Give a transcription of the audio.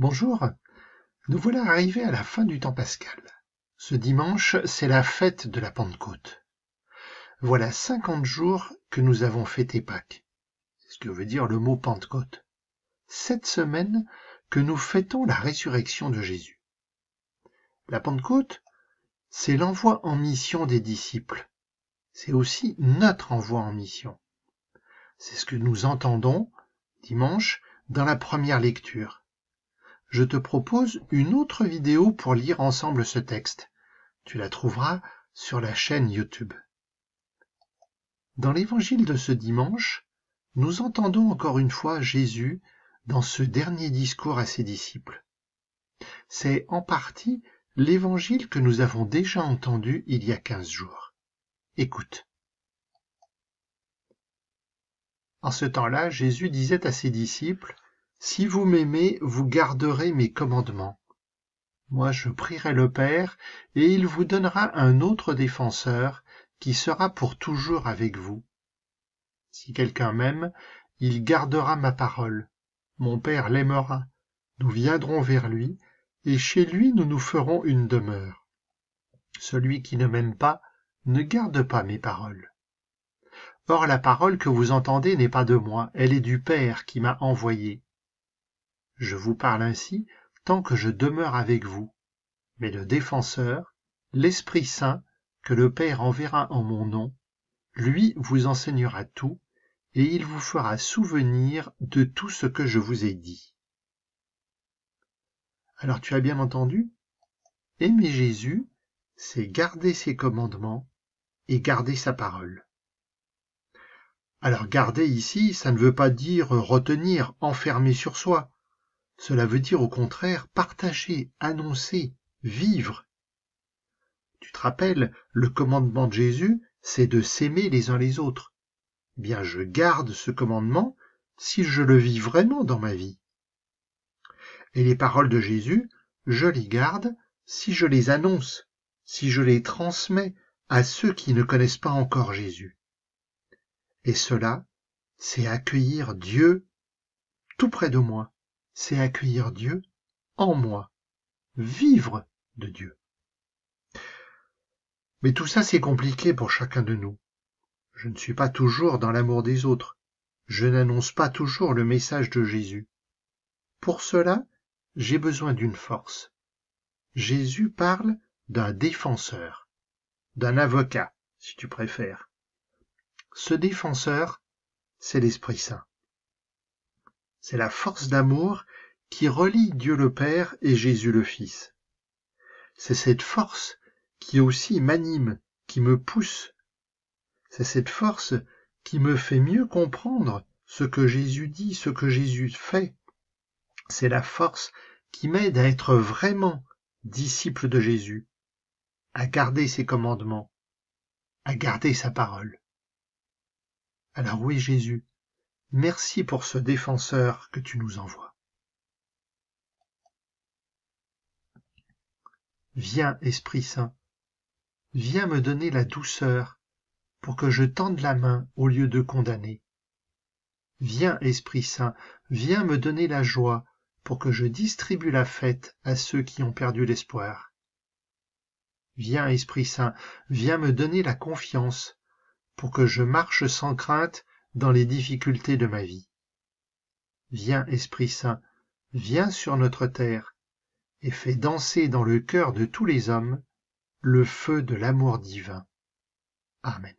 Bonjour, nous voilà arrivés à la fin du temps pascal. Ce dimanche, c'est la fête de la Pentecôte. Voilà 50 jours que nous avons fêté Pâques. C'est ce que veut dire le mot Pentecôte. 7 semaines que nous fêtons la résurrection de Jésus. La Pentecôte, c'est l'envoi en mission des disciples. C'est aussi notre envoi en mission. C'est ce que nous entendons dimanche dans la première lecture. Je te propose une autre vidéo pour lire ensemble ce texte. Tu la trouveras sur la chaîne YouTube. Dans l'évangile de ce dimanche, nous entendons encore une fois Jésus dans ce dernier discours à ses disciples. C'est en partie l'évangile que nous avons déjà entendu il y a 15 jours. Écoute. En ce temps-là, Jésus disait à ses disciples, « Si vous m'aimez, vous garderez mes commandements. Moi, je prierai le Père, et il vous donnera un autre défenseur qui sera pour toujours avec vous. Si quelqu'un m'aime, il gardera ma parole. Mon Père l'aimera. Nous viendrons vers lui, et chez lui nous nous ferons une demeure. Celui qui ne m'aime pas ne garde pas mes paroles. Or la parole que vous entendez n'est pas de moi, elle est du Père qui m'a envoyé. Je vous parle ainsi tant que je demeure avec vous. Mais le défenseur, l'Esprit Saint, que le Père enverra en mon nom, lui vous enseignera tout, et il vous fera souvenir de tout ce que je vous ai dit. » Alors tu as bien entendu, aimer Jésus, c'est garder ses commandements et garder sa parole. Alors garder ici, ça ne veut pas dire retenir, enfermer sur soi. Cela veut dire au contraire partager, annoncer, vivre. Tu te rappelles, le commandement de Jésus, c'est de s'aimer les uns les autres. Eh bien, je garde ce commandement si je le vis vraiment dans ma vie. Et les paroles de Jésus, je les garde si je les annonce, si je les transmets à ceux qui ne connaissent pas encore Jésus. Et cela, c'est accueillir Dieu tout près de moi. C'est accueillir Dieu en moi. Vivre de Dieu. Mais tout ça, c'est compliqué pour chacun de nous. Je ne suis pas toujours dans l'amour des autres. Je n'annonce pas toujours le message de Jésus. Pour cela, j'ai besoin d'une force. Jésus parle d'un défenseur, d'un avocat, si tu préfères. Ce défenseur, c'est l'Esprit Saint. C'est la force d'amour qui relie Dieu le Père et Jésus le Fils. C'est cette force qui aussi m'anime, qui me pousse. C'est cette force qui me fait mieux comprendre ce que Jésus dit, ce que Jésus fait. C'est la force qui m'aide à être vraiment disciple de Jésus, à garder ses commandements, à garder sa parole. Alors oui, Jésus, merci pour ce défenseur que tu nous envoies. Viens, Esprit Saint, viens me donner la douceur pour que je tende la main au lieu de condamner. Viens, Esprit Saint, viens me donner la joie pour que je distribue la fête à ceux qui ont perdu l'espoir. Viens, Esprit Saint, viens me donner la confiance pour que je marche sans crainte dans les difficultés de ma vie. Viens, Esprit Saint, viens sur notre terre et fais danser dans le cœur de tous les hommes le feu de l'amour divin. Amen.